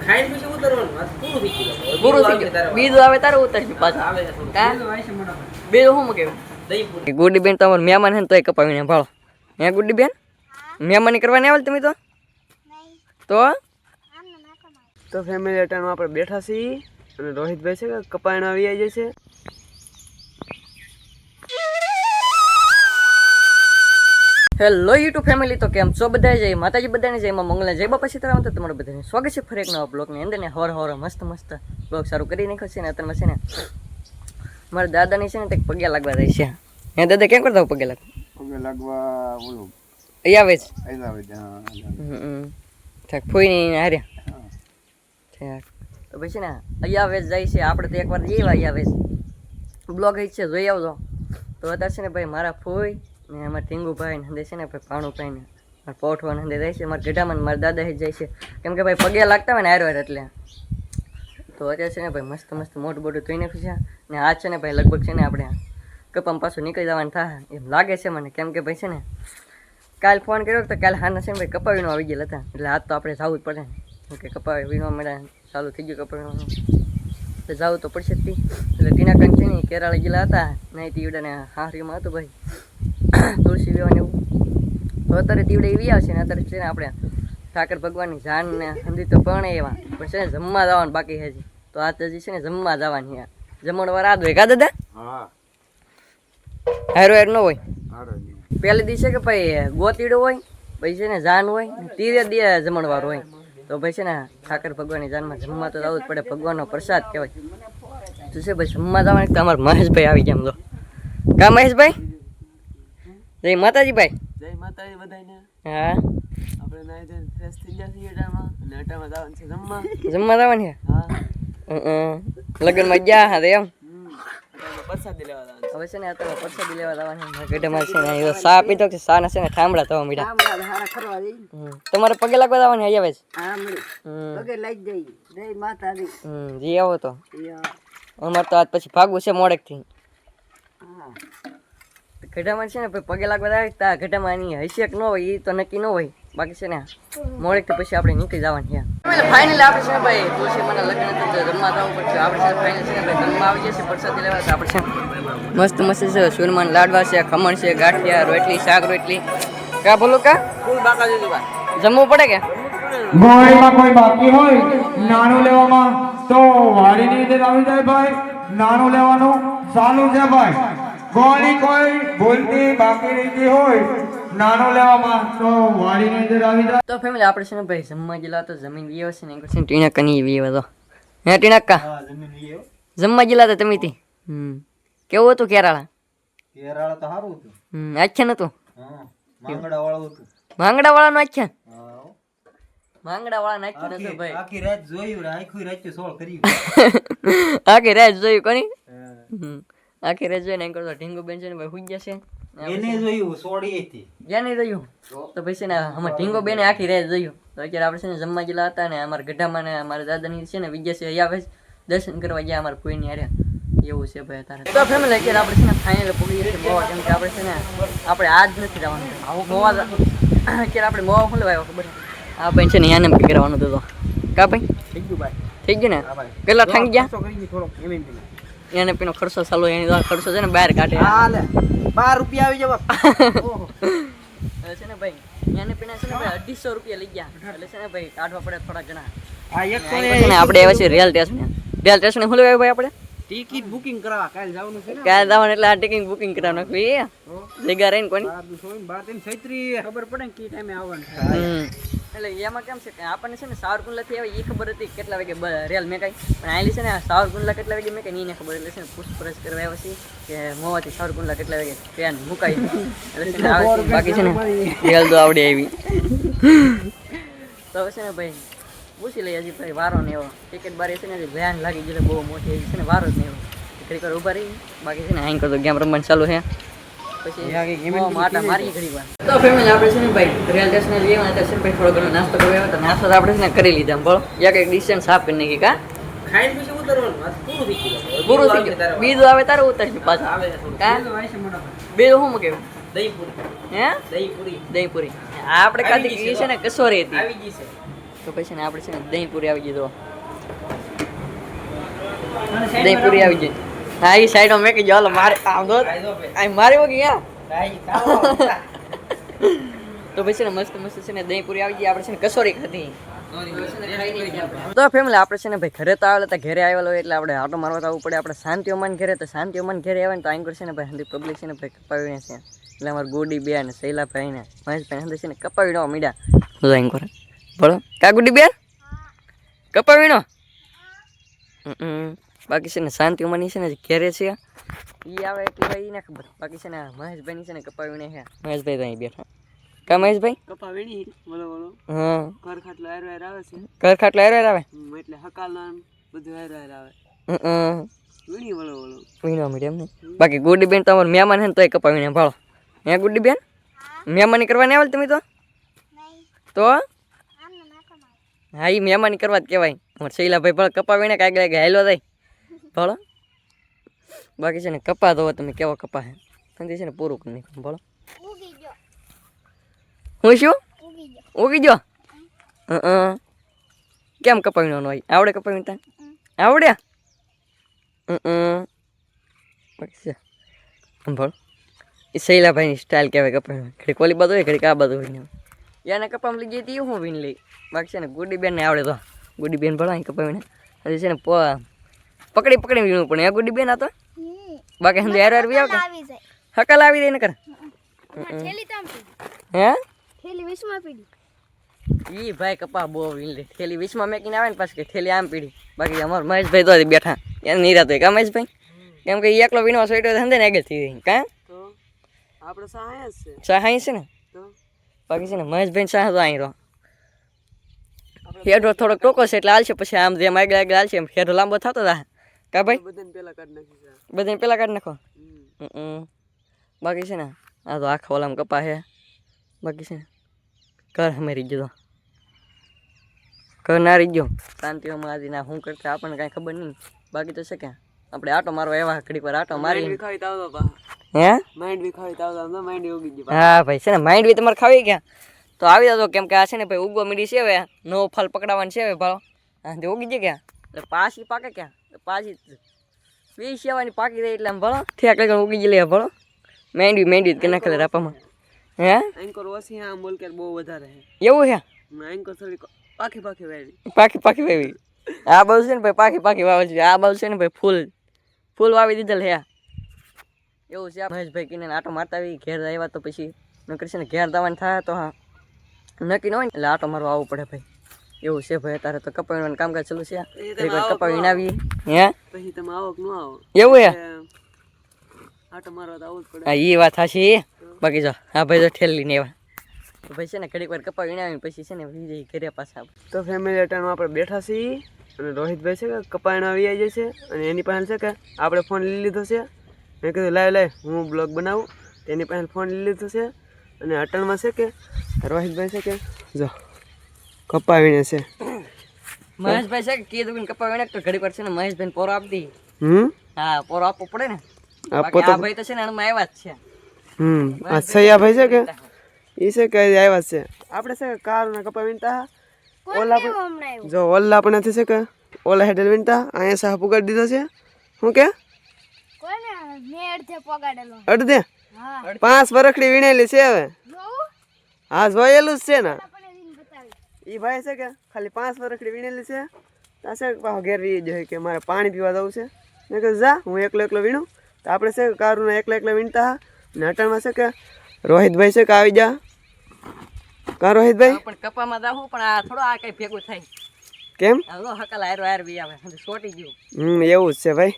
ખાઈને પછી ઉતરવાનું પૂરું થઈ ગયું પૂરું થઈ ગયું બીજું આવે તારે ઉતરશું પાછા કા બીજું શું કેવું ગુડી બેન તમારું મહેમાન છે ને તોય કપાવીને ભાળો હે ગુડી બેન મહેમાની કરવાની આવે તમે તો ફેમિલી અટાણું આપણે બેઠા છીએ અને રોહિતભાઈ છે કે કપાયણા આવી જાય છે હેલો યુટ્યુબ ફેમિલી તો કેમ છો બધા જય માતાજી બધાને જય માં મંગલા જય બાપા સીતારામ તો તમારું બધાને સ્વાગત છે ફરી એક નવા બ્લોગની અંદર ને હવાર મસ્ત બ્લોગ સારું કરી નાખ્યો છે ને અત્યારમાં છે ને મારા દાદાની છે ને તે પગે લાગવા જાય છે હે દાદા કેમ કરતા પગે લાગવા ઓલું અહીંયા આવે ઠાક ફોઈ નહીં હાર્યા ઠાક તો પછી ને અહીંયા આવે જાય છે આપણે તો એકવાર જઈએ અહીંયા આવે બ્લોગ છે જોઈ આવજો તો અત્યારે છે ને ભાઈ મારા ફોઈ ને અમારા ટીંગુભાઈ ને છે ને ભાઈ ભાણુભાઈ ને મારા પોઠવાને હંદે જાય છે મારા ગઢામાં મારા દાદા જાય છે કેમ કે ભાઈ પગે લાગતા હોય ને હારવાર એટલે તો અત્યારે છે ને ભાઈ મસ્ત મોટું બોટું ધોઈ નાખ્યું છે ને આ છે ને ભાઈ લગભગ છે ને આપણે કપામાં પાછું નીકળી જવાનું થાય એમ લાગે છે મને કેમ કે ભાઈ છે ને કાલ ફોન કર્યો તો કાલે હાના છે ને ભાઈ કપાવીનો આવી ગયેલા હતા એટલે આજ તો આપણે જવું જ પડે ને કે કપાવી વીણવા મળ્યા ચાલુ થઈ ગયું કપાવીનું તો જવું તો પડશે જ એટલે ટીના કંઈ છે ને કેરાળા ગયેલા હતા નહીં તીવડાને હારીમાં હતું ભાઈ તુલસી લેવાની એવું તો અત્યારે તીવડે એવી આવશે ને અત્યારે છે ને આપણે ઠાકર ભગવાનની જાન ને હંધી તો પણ એવા પણ છે ને જમવા જવાનું બાકી છે તો આ હજી છે ને જમવા જવાની જમણવાર આ હોય કા દાદા હારો ન હોય પહેલે દિવસે કે ભાઈ ગોતીડો હોય પછી છે ને જાન હોય તીરે દે જમણવાર હોય તો ભાઈ છે ને ઠાકર ભગવાનની જાનમાં જમવા તો જવું જ પડે ભગવાનનો પ્રસાદ કહેવાય તો છે ભાઈ જમવા જવાનું તો અમારા મહેશભાઈ આવી ગયા તો કા મહેશભાઈ જય માતાજી ભાઈ જય માતાજી બધાને હા આપણે નાઈ ધોઈને ફ્રેશ થઈ ગયા છીએ અટામાં અને અટામાં જવાનું છે જમવા જવાનું છે હા લગ્નમાં ગયા હા એમ પ્રસાદી લેવા જવાનું હવે છે ને અત્યારે પ્રસાદી લેવા જવાનું ગઢમાં છે ને સા પીધો કે સા ના છે ને ઠામડા થવા મીડા તમારે પગે લાગવા જવાનું અહીંયા આવે પગે લાગી જાય જય માતાજી જી આવો તો અમારે તો આજ પછી ભાગવું છે મોડેક થી ગઢામાં છે ને પગે લાગવા જાય તા ગઢામાં એની હૈસિયત ન હોય એ તો નક્કી ન હોય બાકી છે ને મોડેકથી પછી આપણે નીકળી જવાનું છે ફાઇનલી આપણે છે ને ભાઈ તુલસી મને લગ્ન જમવા જવું પડશે આપણે છે ફાઇનલ છે ને ભાઈ જમવા આવી જશે પ્રસાદી લેવા તો આપણે છે મસ્ત છે સુરમાન લાડવા છે ખમણ છે ગાંઠિયા રોટલી શાક રોટલી કા બોલો કા ફૂલ બાકા જેવી જમવું પડે કે ગોળીમાં કોઈ બાકી હોય નાનું લેવામાં તો વાડીની અંદર આવી જાય ભાઈ નાનું લેવાનું ચાલુ છે ભાઈ ગોળી કોઈ ભૂલથી બાકી રહી હોય નાનું લેવામાં તો વાડીની અંદર આવી જાય તો ફેમિલી આપણે છે ને ભાઈ જમવા ગયેલા તો જમીન વીયો છે ને એક છે ટીણા કની વીયો તો હે ટીણા કા જમવા ગયેલા તો તમે થી કેવું હતું કેરાળા તો સારું હતું આખ્યાન હતું માંગડા વાળું હતું માંગડા વાળાનું આખ્યાન માંગડા વાળા નાખ્યું નતું ભાઈ આખી રાત જોયું આખી રાત સોળ કર્યું આખી રાત જોયું કોની આખી રાત જોઈને કરતો ઢીંગુ બેન છે ને ભાઈ હુઈ ગયા છે એને જોયું સોડી હતી જ્યાં નહીં જોયું તો પછી ને અમારે ઢીંગો બેને આખી રાત જોયું તો અત્યારે આપણે છે ને જમવા ગયેલા હતા ને અમારા ગઢામાં ને અમારા દાદાની છે ને વિજય છે અહીંયા આવે દર્શન કરવા ગયા અમારા કોઈની હારે એવું છે ભાઈ અત્યારે તો ફેમિલી અત્યારે આપણે છે ને ફાઇનલ પૂરી જશે મોવા કેમ કે આપણે છે ને આપણે આજ નથી જવાનું આવું મોવા અત્યારે આપણે મોવા ખોલવા આવ્યો ખબર આ ભાઈ છે ને યાને કરવાનું હતું તો કા ભાઈ થઈ ગયું ભાઈ થઈ ગયું ને પેલા થાંગી ગયા એને પેલો ખર્ચો ચાલુ એની ખર્ચો છે ને બહાર કાઢે હાલે 12 રૂપિયા આવી જવા છે ને ભાઈ એને પેલા છે ને ભાઈ 250 રૂપિયા લઈ ગયા એટલે છે ને ભાઈ કાઢવા પડે થોડા ઘણા આ એક તો આપણે આવે છે રેલ સ્ટેશન ખોલવા ભાઈ આપણે ટિકિટ બુકિંગ કરાવવા કાલ જવાનું છે ને કાલ જવાનું એટલે આ ટિકિટ બુકિંગ કરાવવાનું નાખવી જગ્યા રહીને કોની 12 ખબર પડે ને કી ટાઈમે આવવાનું એટલે એમાં કેમ છે કે આપણને છે ને સાવરકુંડલાથી આવે એ ખબર હતી કેટલા વાગે રેલ મેકાય પણ આયલી છે ને સાવરકુંડલા કેટલા વાગે મેકાય એને ખબર એટલે છે ને પૂછપરછ કરવા આવ્યા છે કે મોવાથી સાવરકુંડલા કેટલા વાગે ટ્રેન મુકાય એટલે છે ને આવે છે બાકી છે ને રેલ તો આવડે આવી તો છે ને ભાઈ પૂછી લઈએ હજી ભાઈ વારો ને એવો ટિકિટ બારે છે ને ધ્યાન લાગી ગયેલો બહુ મોટી છે ને વારો જ નહીં એવો ઘડી વાર ઉભા રહી બાકી છે ને આઈન કરતો ગેમ રમવાનું ચાલુ છે પછી માટા મારી ઘડી વાર તો ફેમિલી આપણે છે ને ભાઈ રેલ સ્ટેશન જઈએ અને ત્યાં ભાઈ થોડો ઘણો નાસ્તો કરવા આવ્યો તો નાસ્તો તો આપણે છે ને કરી લીધા બોલો એક ડિસ્ટન્સ આપી નાખી કા ખાઈને પછી ઉતરવાનું પૂરું થઈ ગયું બીજું આવે તારે ઉતરશું પાછા આવે કા બીજું શું કેવું દહીં પૂરી હે દહીં પૂરી આપણે કાઢી છે ને કસોરી હતી આવી ગઈ છે તો પછી ને આપણે છે ને દહીં પૂરી આવી ગઈ તો દહીં પૂરી આવી ગઈ હા એ સાઈડમાં મેં કીધું હાલો મારે આમ દો આ મારી વગી યા તો પછી ને મસ્ત મસ્ત છે ને દહીં પૂરી આવી ગઈ આપણે છે ને કસોરી ખાધી તો ફેમિલી આપણે છે ને ભાઈ ઘરે તો આવેલા હતા ઘરે આવેલો એટલે આપણે આટો મારવા તો આવવું પડે આપણે શાંતિ ઓમાન ઘરે તો શાંતિ ઓમાન ઘરે આવે ને તો આમ કરશે ને ભાઈ હંધી પબ્લિક છે ને ભાઈ કપાવીને છે એટલે અમારે ગોડી બેન ને શૈલાભાઈ ને મહેશભાઈ હંધી છે ને કપાવીનો મીડા આમ કરે બોલો કા ગુડી બેન કપાવીનો બાકી છે ને શાંતિ ઓમાની છે ને ઘરે છે ઈ આવે એટલે ભાઈ ને ખબર બાકી છે ને મહેશભાઈ ની છે ને કપાવીને છે મહેશભાઈ તો અહીં બેઠા કા મહેશભાઈ કપાવીની બોલો બોલો હા ઘર ખાટલો એર આવે છે ઘર ખાટલો એર આવે એટલે હકાલના બધું એર આવે હમ વીણી બોલો બોલો વીણો મીડિયમ ને બાકી ગુડી બેન તો અમાર મહેમાન છે ને તોય કપાવીને ભાળો હે ગુડી બેન મહેમાની કરવાની આવે તમે તો હા એ મહેમાની કરવા જ કહેવાય અમારે શૈલાભાઈ ભળ કપાવીને કાંઈક લાગે હાલો થાય ભળો બાકી છે ને કપા દો તમે કેવો કપા હે સમજી છે ને પૂરું કરી નાખો ભળો હું શું ઉગી ગયો કેમ કપાવીનો હોય આવડે કપાવી તા આવડ્યા બાકી છે ભળ એ શૈલાભાઈની સ્ટાઇલ કહેવાય કપાવી ઘડીક ઓલી બાજુ હોય ઘડીક આ બાજુ હોય યાને કપામાં લઈ જઈ હતી હું વીન લઈ બાકી છે ને ગુડી બેન ને આવડે તો ગુડી બેન ભળાય કપાવીને હજી છે ને પકડી પકડી વીણવું પણ એ ગુડી બેન આ તો બાકી સમજો યાર યાર આવતા હકલ આવી રહી ને કર હે ઈ ભાઈ કપા બહુ વીણ લે થેલી 20 માં મેકીને આવે ને પાછી થેલી આમ પીડી બાકી અમાર મહેશભાઈ તો બેઠા એને નિરાત હોય કા મહેશભાઈ કેમ કે એકલો વીણવા સોઈટો ધંધે ને આગળ થઈ ગઈ કા તો આપણે સહાય છે સહાય છે ને તો બાકી છે ને મહેશભાઈ સહાય તો અહીં રહો હેડો થોડો ટોકો છે એટલે હાલશે પછી આમ જેમ આગળ આગળ હાલશે એમ હેડો લાંબો થતો તા કા ભાઈ બધાને પેલા કાઢ નાખી બધાને પેલા કાઢી નાખો બાકી છે ને આ તો આખા ઓલામાં કપા છે બાકી છે ને કર હમેરી ગયો કર ના રહી ગયો શાંતિઓમાં આજે ના શું કરતા આપણને કાંઈ ખબર નહીં બાકી તો છે કે આપણે આટો મારવા એવા ઘડીક વાર આટો મારી ખાવી તાવ બા હે માઇન્ડ બી ખાવી તાવ તો માઇન્ડ ઉગી ગઈ હા ભાઈ છે ને માઇન્ડ બી તમારે ખાવી ગયા તો આવી જતો કેમ કે આ છે ને ભાઈ ઉગો મીડી છે હવે નવો ફળ પકડાવાનું છે હવે ભાવ હા તે ઉગી જાય ક્યાં એટલે પાછી પાકે ક્યાં પાછી 20 સેવાની પાકી દે એટલે આમ ભળો ઠેક લગન ઉગી જ લે ભળો મેંડી કે નાખે રાપામાં હે એન્કર ઓછી આમ બોલ કે બહુ વધારે છે એવું છે એન્કર થોડી પાખી વાવી પાકી વાવી આ બાજુ છે ને ભાઈ પાકી વાવેલ છે આ બાજુ છે ને ભાઈ ફૂલ વાવી દીધેલ હે એવું છે મહેશભાઈ કીને આટો મારતા આવી ઘેર આવ્યા તો પછી નકર છે ને ઘેર દાવાનું થાય તો હા નક્કી ન હોય ને એટલે આટો મારવા આવવું પડે ભાઈ એવું છે ભાઈ અત્યારે તો કપાવીનું કામકાજ ચાલુ છે કપાવીને આવીએ હે પછી તમે આવો કે ન આવો એવું હે આટો મારવા તો આવવું જ પડે હા એ વાત હાશી બાકી જો હા ભાઈ તો ઠેલી ને એવા તો ભાઈ છે ને ઘડીક વાર કપાવીને આવીને પછી છે ને જઈ ઘરે પાછા તો ફેમિલી અટાણું આપણે બેઠા છીએ અને રોહિતભાઈ છે કે કપાઈને આવી જાય છે અને એની પાસે છે કે આપણે ફોન લઈ લીધો છે મેં કીધું લાય હું બ્લોગ બનાવું તેની પાસે ફોન લઈ લીધો છે અને અટાણમાં છે કે રોહિતભાઈ છે કે જો કપાવીને છે મહેશભાઈ છે કે કીધું કપાવીને તો ઘડીક વાર છે ને મહેશભાઈ પોરો આપી દી હા પોરો આપવો પડે ને આપો આ ભાઈ તો છે ને એમાં આવ્યા જ છે આ સૈયા ભાઈ છે કે એ છે કે આવ્યા છે આપણે છે કે કાર ને કપા વીણતા ઓલા જો ઓલા પણ નથી છે કે ઓલા હેડલ વીણતા અહીંયા સાહ પુગાડી દીધો છે શું કે અડધે 5 વરખડી વીણેલી છે હવે હા જોયેલું જ છે ને એ ભાઈ છે કે ખાલી 5 વરખડી વીણેલી છે ત્યાં છે પાછો ઘેર રહી જાય કે મારે પાણી પીવા જવું છે મેં કહ્યું જા હું એકલો વીણું તો આપણે છે કે કારું એકલા વીણતા ને અટાણમાં છે કે રોહિતભાઈ છે કે આવી જા કા રોહિતભાઈ પણ કપામાં જાવું પણ આ થોડો આ કઈ ભેગું થાય કેમ હાલો હકલ હાર બી આવે છોટી ગયું એવું જ છે ભાઈ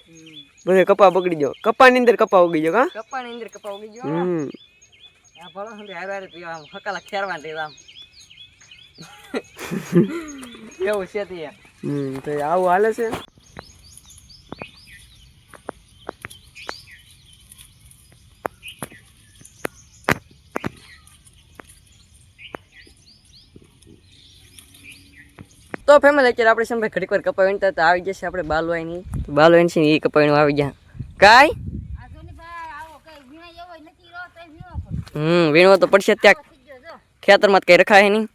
બધે કપા બગડી ગયો કપાની અંદર કપા ઉગી ગયો કા કપાની અંદર કપા ઉગી ગયો આ ભલો હાર પીવા આમ હકલા ખેરવા દે આમ એવું છે તે તો આવું હાલે છે તો ફેમિલી અત્યારે આપણે છે ને ભાઈ ઘડીક વાર કપાવીને તો આવી જશે આપણે બાલવાઈની છે ને એ કપાવીને આવી ગયા કાંઈ વીણવો તો પડશે ત્યાં ખેતરમાં કઈ રખાય નહીં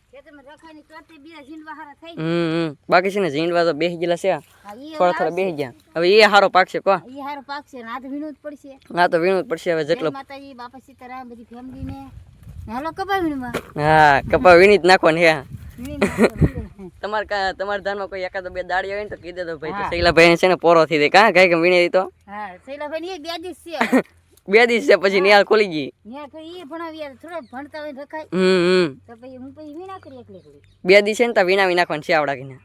બાકી છે ને ઝીંડવા તો બેસી ગયેલા છે થોડા થોડા બેસી ગયા હવે એ હારો પાકશે કો ઈ હારો પાકશે ને આ તો વીણવું જ પડશે. હા તો વીણવું જ પડશે હવે જેટલો જય માતાજી, બાપા સીતારામ, બધી ફેમિલી ને હાલો કપા વીણવા. હા કપા વીણી જ નાખો ને હે વીણી નાખો. તમારા ધાનમાં કોઈ એકાદો બે દાડી હોય ને તો કીધે તો ભાઈ તો શૈલા ભાઈ છે ને પોરો થઈ દે કાં કાંઈ કે વીણી તો હા શૈલાભાઈ ની 2 દિવસ છે. 2 દિવસ છે પછી નિહાળ ખોલી ગઈ ન્યા કોઈ ઈ ભણાવ્યા થોડા ભણતા હોય ને રખાય તો પછી હું પછી વીણા કરી એકલી કરી. 2 દિવસ છે ને તો વીણાવી નાખવાનું છે આવડા કીને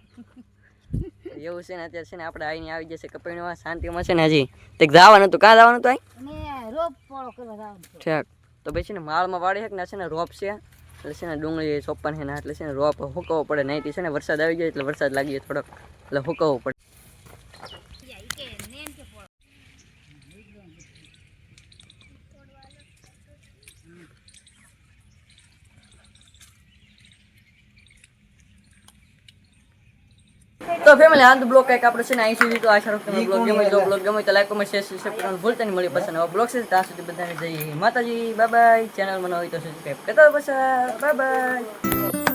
એવું છે ને અત્યારે છે ને આપણે આવીને આવી જશે કપડીમાં શાંતિમાં છે ને હજી તે જવાનું હતું કાં જવાનું હતું અને રોપ પોળો કરવા જવાનું છે. ઠીક તો ભાઈ છે ને માળમાં વાળી છે ને છે ને રોપ છે એટલે છે ને ડુંગળી ચોપ્પન છે ને એટલે છે ને રોપ હુકવવો પડે નહીં છે ને વરસાદ આવી જાય એટલે વરસાદ લાગી જાય થોડોક એટલે હુકવવો પડે. તો ફેમિલી આ બ્લોગ કંઈક આપણે છે ને અહીં સુધી તો આશા રાખું બ્લોગ ગમે તો બ્લોગ ગમે તો લાઈક કમેન્ટ શેર સબસ્ક્રાઇબ કરવાનું ભૂલતા નહીં. મળી પસંદ આવા બ્લોગ છે ત્યાં સુધી બધાને જય માતાજી, બાય બાય. ચેનલ મને હોય તો સબસ્ક્રાઇબ કરતા પાછા બાય બાય.